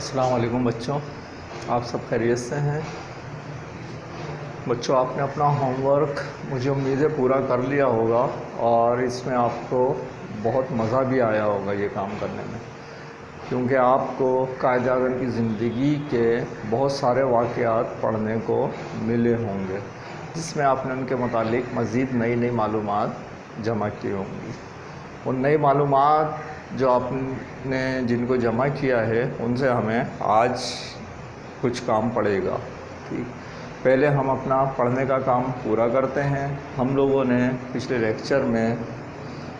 السلام علیکم بچوں، آپ سب خیریت سے ہیں؟ بچوں، آپ نے اپنا ہوم ورک مجھے امید ہے پورا کر لیا ہوگا، اور اس میں آپ کو بہت مزہ بھی آیا ہوگا یہ کام کرنے میں، کیونکہ آپ کو قائد اعظم کی زندگی کے بہت سارے واقعات پڑھنے کو ملے ہوں گے، جس میں آپ نے ان کے متعلق مزید نئی معلومات جمع کی ہوں گی۔ ان نئی معلومات جو آپ نے جن کو جمع کیا ہے ان سے ہمیں آج کچھ کام پڑے گا۔ ٹھیک، پہلے ہم اپنا پڑھنے کا کام پورا کرتے ہیں۔ ہم لوگوں نے پچھلے لیکچر میں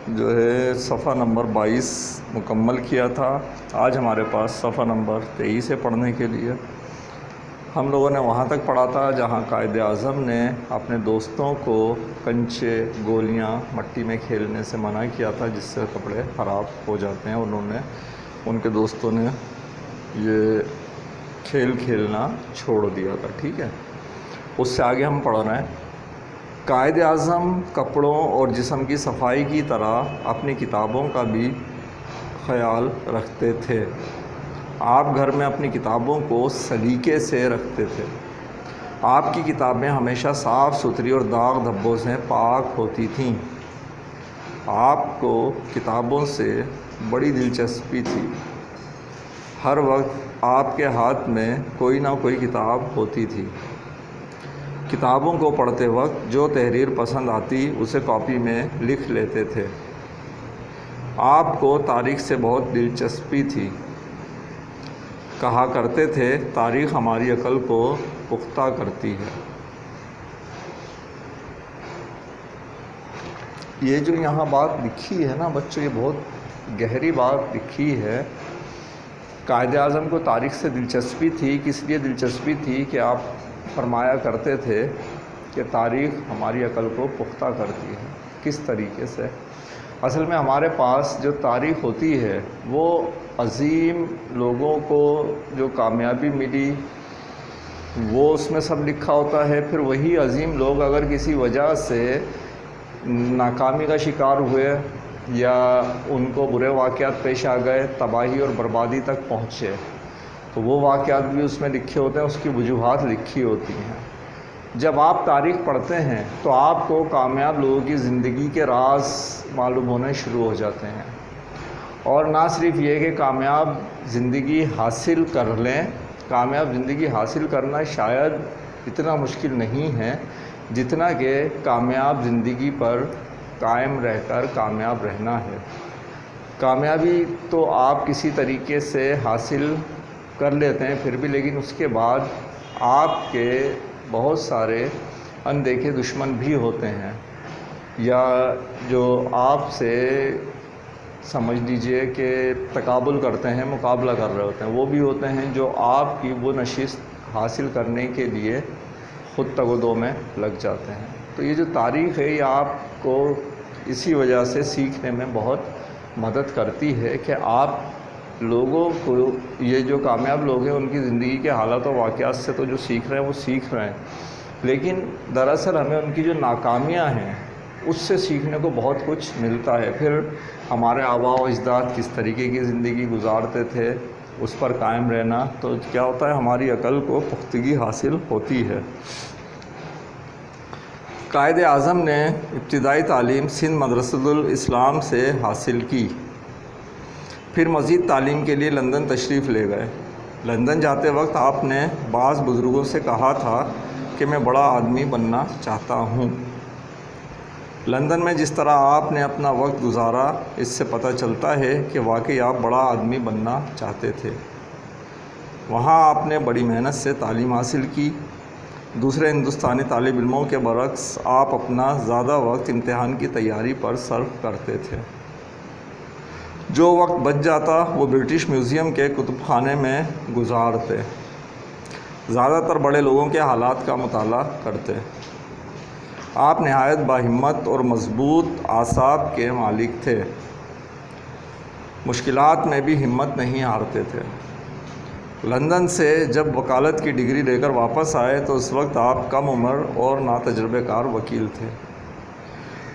جو ہے صفحہ نمبر 22 مکمل کیا تھا۔ آج ہمارے پاس صفحہ نمبر 23 ہے پڑھنے کے لیے۔ ہم لوگوں نے وہاں تک پڑھا تھا جہاں قائد اعظم نے اپنے دوستوں کو کنچے، گولیاں، مٹی میں کھیلنے سے منع کیا تھا، جس سے کپڑے خراب ہو جاتے ہیں۔ ان کے دوستوں نے یہ کھیل کھیلنا چھوڑ دیا تھا۔ ٹھیک ہے، اس سے آگے ہم پڑھ رہے ہیں۔ قائد اعظم کپڑوں اور جسم کی صفائی کی طرح اپنی کتابوں کا بھی خیال رکھتے تھے۔ آپ گھر میں اپنی کتابوں کو سلیقے سے رکھتے تھے۔ آپ کی کتابیں ہمیشہ صاف ستھری اور داغ دھبوں سے پاک ہوتی تھیں۔ آپ کو کتابوں سے بڑی دلچسپی تھی۔ ہر وقت آپ کے ہاتھ میں کوئی نہ کوئی کتاب ہوتی تھی۔ کتابوں کو پڑھتے وقت جو تحریر پسند آتی اسے کاپی میں لکھ لیتے تھے۔ آپ کو تاریخ سے بہت دلچسپی تھی۔ کہا کرتے تھے، تاریخ ہماری عقل کو پختہ کرتی ہے۔ یہ جو یہاں بات لکھی ہے نا بچوں، یہ بہت گہری بات لکھی ہے۔ قائد اعظم کو تاریخ سے دلچسپی تھی۔ کس لیے دلچسپی تھی؟ کہ آپ فرمایا کرتے تھے کہ تاریخ ہماری عقل کو پختہ کرتی ہے۔ کس طریقے سے؟ اصل میں ہمارے پاس جو تاریخ ہوتی ہے وہ عظیم لوگوں کو جو کامیابی ملی وہ اس میں سب لکھا ہوتا ہے۔ پھر وہی عظیم لوگ اگر کسی وجہ سے ناکامی کا شکار ہوئے یا ان کو برے واقعات پیش آ گئے، تباہی اور بربادی تک پہنچے، تو وہ واقعات بھی اس میں لکھے ہوتے ہیں، اس کی وجوہات لکھی ہوتی ہیں۔ جب آپ تاریخ پڑھتے ہیں تو آپ کو کامیاب لوگوں کی زندگی کے راز معلوم ہونے شروع ہو جاتے ہیں، اور نہ صرف یہ کہ کامیاب زندگی حاصل کر لیں، کامیاب زندگی حاصل کرنا شاید اتنا مشکل نہیں ہے جتنا کہ کامیاب زندگی پر قائم رہ کر کامیاب رہنا ہے۔ کامیابی تو آپ کسی طریقے سے حاصل کر لیتے ہیں پھر بھی، لیکن اس کے بعد آپ کے بہت سارے اندیکھے دشمن بھی ہوتے ہیں، یا جو آپ سے سمجھ لیجئے کہ تقابل کرتے ہیں، مقابلہ کر رہے ہوتے ہیں، وہ بھی ہوتے ہیں جو آپ کی وہ نشست حاصل کرنے کے لیے خود تگ میں لگ جاتے ہیں۔ تو یہ جو تاریخ ہے یہ آپ کو اسی وجہ سے سیکھنے میں بہت مدد کرتی ہے کہ آپ لوگوں کو، یہ جو کامیاب لوگ ہیں ان کی زندگی کے حالات و واقعات سے تو جو سیکھ رہے ہیں وہ سیکھ رہے ہیں، لیکن دراصل ہمیں ان کی جو ناکامیاں ہیں اس سے سیکھنے کو بہت کچھ ملتا ہے۔ پھر ہمارے آباء و اجداد کس طریقے کی زندگی گزارتے تھے اس پر قائم رہنا، تو کیا ہوتا ہے، ہماری عقل کو پختگی حاصل ہوتی ہے۔ قائد اعظم نے ابتدائی تعلیم سندھ مدرسۃ الاسلام سے حاصل کی، پھر مزید تعلیم کے لیے لندن تشریف لے گئے۔ لندن جاتے وقت آپ نے بعض بزرگوں سے کہا تھا کہ میں بڑا آدمی بننا چاہتا ہوں۔ لندن میں جس طرح آپ نے اپنا وقت گزارا اس سے پتہ چلتا ہے کہ واقعی آپ بڑا آدمی بننا چاہتے تھے۔ وہاں آپ نے بڑی محنت سے تعلیم حاصل کی۔ دوسرے ہندوستانی طالب علموں کے برعکس آپ اپنا زیادہ وقت امتحان کی تیاری پر صرف کرتے تھے۔ جو وقت بچ جاتا وہ برٹش میوزیم کے کتب خانے میں گزارتے۔ زیادہ تر بڑے لوگوں کے حالات کا مطالعہ کرتے۔ آپ نہایت باہمت اور مضبوط اعصاب کے مالک تھے۔ مشکلات میں بھی ہمت نہیں ہارتے تھے۔ لندن سے جب وکالت کی ڈگری لے کر واپس آئے تو اس وقت آپ کم عمر اور ناتجربہ کار وکیل تھے۔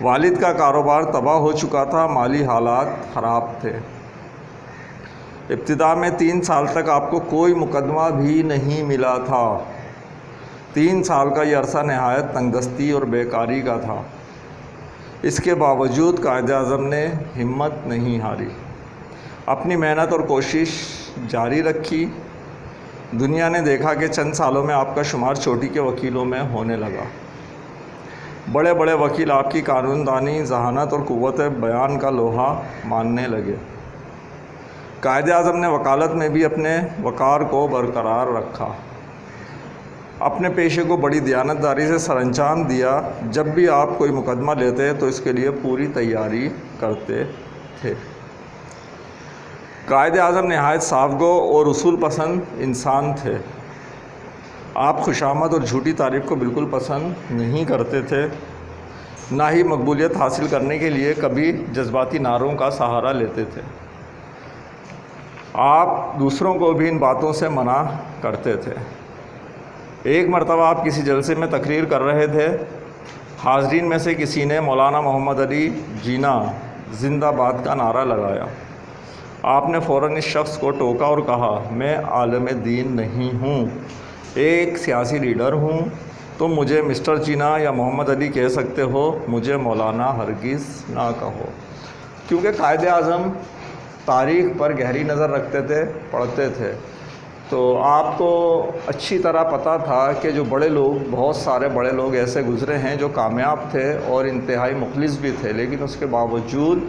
والد کا کاروبار تباہ ہو چکا تھا، مالی حالات خراب تھے۔ ابتدا میں 3 سال تک آپ کو کوئی مقدمہ بھی نہیں ملا تھا۔ 3 سال کا یہ عرصہ نہایت تنگدستی اور بیکاری کا تھا۔ اس کے باوجود قائد اعظم نے ہمت نہیں ہاری، اپنی محنت اور کوشش جاری رکھی۔ دنیا نے دیکھا کہ چند سالوں میں آپ کا شمار چوٹی کے وکیلوں میں ہونے لگا۔ بڑے بڑے وکیل آپ کی قانون دانی، ذہانت اور قوت بیان کا لوہا ماننے لگے۔ قائد اعظم نے وکالت میں بھی اپنے وقار کو برقرار رکھا، اپنے پیشے کو بڑی دیانتداری سے سر انجام دیا۔ جب بھی آپ کوئی مقدمہ لیتے تو اس کے لیے پوری تیاری کرتے تھے۔ قائد اعظم نہایت صاف گو اور اصول پسند انسان تھے۔ آپ خوشامد اور جھوٹی تعریف کو بالکل پسند نہیں کرتے تھے، نہ ہی مقبولیت حاصل کرنے کے لیے کبھی جذباتی نعروں کا سہارا لیتے تھے۔ آپ دوسروں کو بھی ان باتوں سے منع کرتے تھے۔ ایک مرتبہ آپ کسی جلسے میں تقریر کر رہے تھے، حاضرین میں سے کسی نے مولانا محمد علی جناح زندہ باد کا نعرہ لگایا۔ آپ نے فوراً اس شخص کو ٹوکا اور کہا، میں عالم دین نہیں ہوں، ایک سیاسی لیڈر ہوں۔ تم مجھے مسٹر جناح یا محمد علی کہہ سکتے ہو، مجھے مولانا ہرگز نہ کہو۔ کیونکہ قائد اعظم تاریخ پر گہری نظر رکھتے تھے، پڑھتے تھے، تو آپ کو اچھی طرح پتہ تھا کہ جو بڑے لوگ، بہت سارے بڑے لوگ ایسے گزرے ہیں جو کامیاب تھے اور انتہائی مخلص بھی تھے، لیکن اس کے باوجود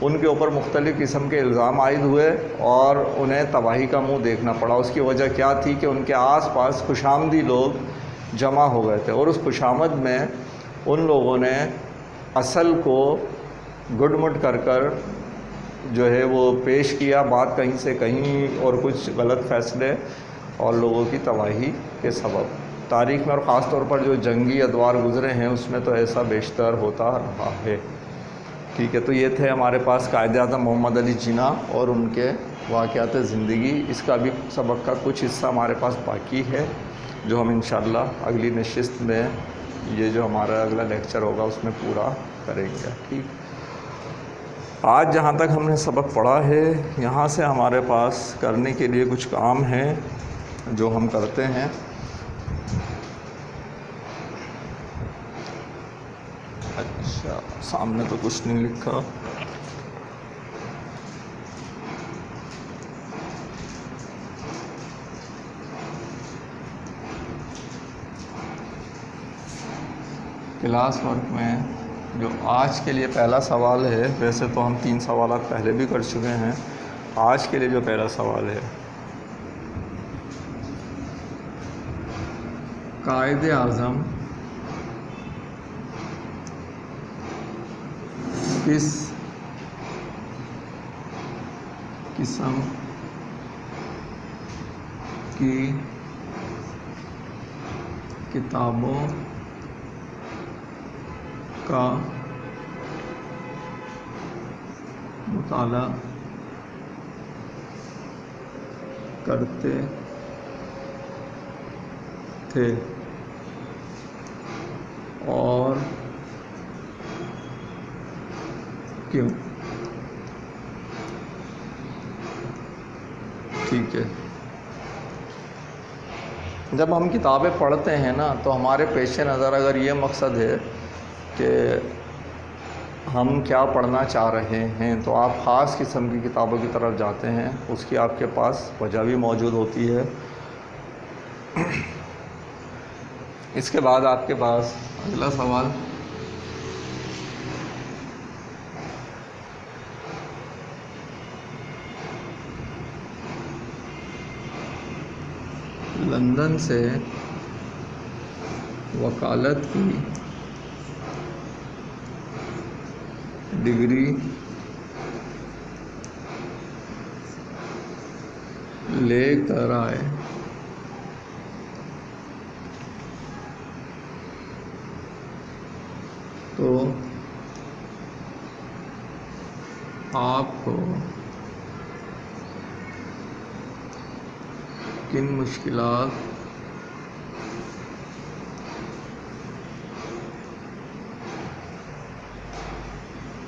ان کے اوپر مختلف قسم کے الزام عائد ہوئے اور انہیں تباہی کا منہ دیکھنا پڑا۔ اس کی وجہ کیا تھی کہ ان کے آس پاس خوشامدی لوگ جمع ہو گئے تھے، اور اس خوشامد میں ان لوگوں نے اصل کو گڈ مڈ کر کر جو ہے وہ پیش کیا، بات کہیں سے کہیں، اور کچھ غلط فیصلے اور لوگوں کی تباہی کے سبب۔ تاریخ میں اور خاص طور پر جو جنگی ادوار گزرے ہیں اس میں تو ایسا بیشتر ہوتا رہا ہے۔ ٹھیک ہے، تو یہ تھے ہمارے پاس قائد اعظم محمد علی جناح اور ان کے واقعات زندگی۔ اس کا بھی سبق کا کچھ حصہ ہمارے پاس باقی ہے، جو ہم انشاءاللہ اگلی نشست میں، یہ جو ہمارا اگلا لیکچر ہوگا اس میں پورا کریں گے۔ ٹھیک، آج جہاں تک ہم نے سبق پڑھا ہے، یہاں سے ہمارے پاس کرنے کے لیے کچھ کام ہیں جو ہم کرتے ہیں۔ اچھا، سامنے تو کچھ نہیں لکھا۔ کلاس ورک میں جو آج کے لیے پہلا سوال ہے، ویسے تو ہم 3 سوالات پہلے بھی کر چکے ہیں، آج کے لیے جو پہلا سوال ہے، قائد اعظم کس قسم کی کتابوں کا مطالعہ کرتے تھے اور کیوں؟ ٹھیک ہے، جب ہم کتابیں پڑھتے ہیں نا تو ہمارے پیش نظر اگر یہ مقصد ہے کہ ہم کیا پڑھنا چاہ رہے ہیں تو آپ خاص قسم کی کتابوں کی طرف جاتے ہیں، اس کی آپ کے پاس وجہ بھی موجود ہوتی ہے۔ اس کے بعد آپ کے پاس اگلا سوال، لندن سے وکالت کی ڈگری لے کر آئے تو آپ کو کن مشکلات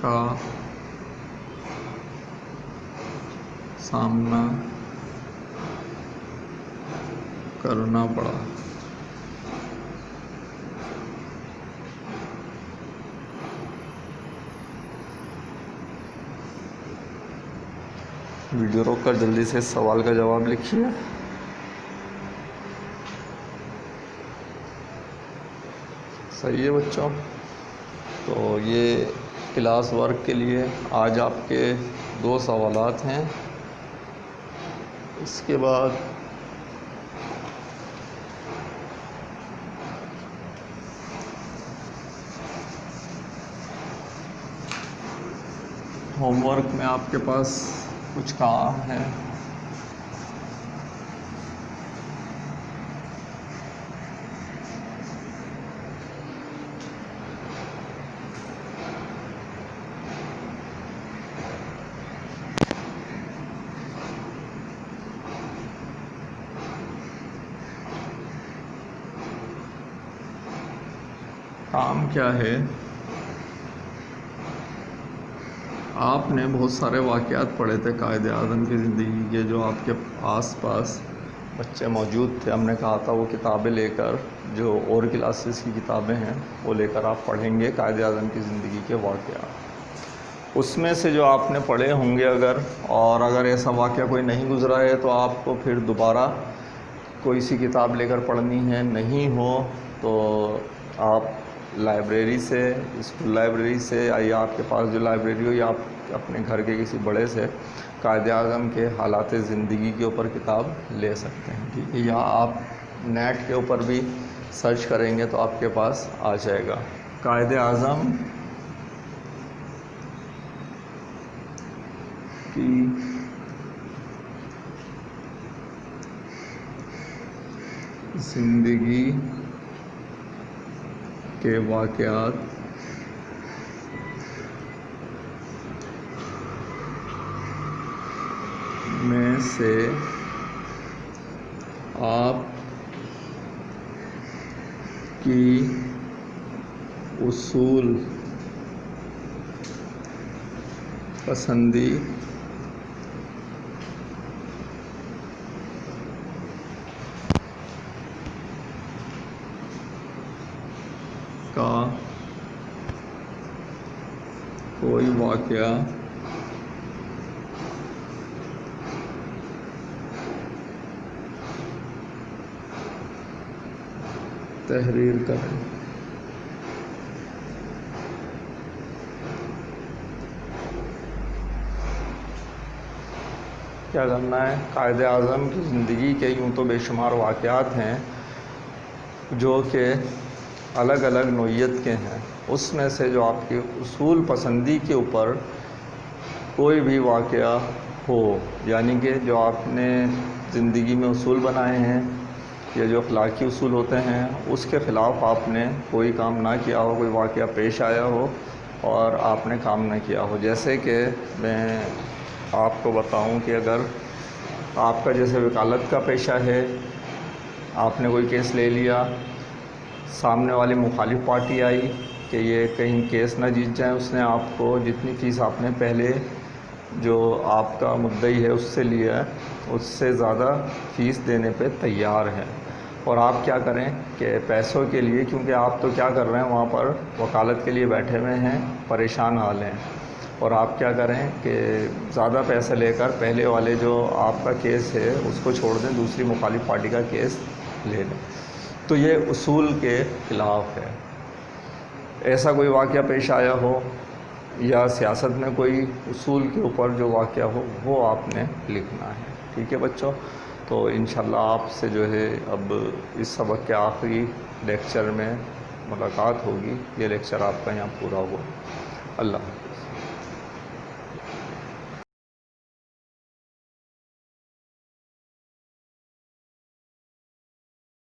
کا سامنا کرنا پڑا۔ ویڈیو روک کر جلدی سے اس سوال کا جواب لکھیے۔ صحیح ہے بچوں، تو یہ کلاس ورک کے لیے آج آپ کے 2 سوالات ہیں۔ اس کے بعد ہوم ورک میں آپ کے پاس کچھ کام ہے۔ کام کیا ہے؟ آپ نے بہت سارے واقعات پڑھے تھے قائد اعظم کی زندگی کے، جو آپ کے آس پاس بچے موجود تھے۔ ہم نے کہا تھا وہ کتابیں لے کر، جو اور کلاسز کی کتابیں ہیں وہ لے کر آپ پڑھیں گے قائد اعظم کی زندگی کے واقعات۔ اس میں سے جو آپ نے پڑھے ہوں گے اگر ایسا واقعہ کوئی نہیں گزرا ہے تو آپ کو پھر دوبارہ کوئی سی کتاب لے کر پڑھنی ہے۔ نہیں ہو تو آپ لائبریری سے، اسکول لائبریری سے، یا آپ کے پاس جو لائبریری ہو، یا آپ اپنے گھر کے کسی بڑے سے قائد اعظم کے حالات زندگی کے اوپر کتاب لے سکتے ہیں، ٹھیک ہے؟ یا آپ نیٹ کے اوپر بھی سرچ کریں گے تو آپ کے پاس آ جائے گا۔ قائد اعظم کی زندگی کے واقعات میں سے آپ کی اصول پسندی کا کوئی واقعہ تحریر کریں۔ کیا کرنا ہے؟ قائد اعظم کی زندگی کے یوں تو بے شمار واقعات ہیں جو کہ الگ الگ نوعیت کے ہیں، اس میں سے جو آپ کی اصول پسندی کے اوپر کوئی بھی واقعہ ہو، یعنی کہ جو آپ نے زندگی میں اصول بنائے ہیں یا جو اخلاقی اصول ہوتے ہیں اس کے خلاف آپ نے کوئی کام نہ کیا ہو، کوئی واقعہ پیش آیا ہو اور آپ نے کام نہ کیا ہو۔ جیسے کہ میں آپ کو بتاؤں کہ اگر آپ کا جیسے وکالت کا پیشہ ہے، آپ نے کوئی کیس لے لیا، سامنے والی مخالف پارٹی آئی کہ یہ کہیں کیس نہ جیت جائیں، اس نے آپ کو جتنی فیس آپ نے پہلے جو آپ کا مدعی ہے اس سے لیا ہے اس سے زیادہ فیس دینے پہ تیار ہے، اور آپ کیا کریں کہ پیسوں کے لیے، کیونکہ آپ تو کیا کر رہے ہیں وہاں پر وکالت کے لیے بیٹھے ہوئے ہیں، پریشان حال ہیں، اور آپ کیا کریں کہ زیادہ پیسے لے کر پہلے والے جو آپ کا کیس ہے اس کو چھوڑ دیں، دوسری مخالف پارٹی کا کیس لے لیں، تو یہ اصول کے خلاف ہے۔ ایسا کوئی واقعہ پیش آیا ہو یا سیاست میں کوئی اصول کے اوپر جو واقعہ ہو وہ آپ نے لکھنا ہے، ٹھیک ہے بچوں؟ تو انشاءاللہ آپ سے جو ہے اب اس سبق کے آخری لیکچر میں ملاقات ہوگی۔ یہ لیکچر آپ کا یہاں پورا ہوا۔ اللہ حافظ۔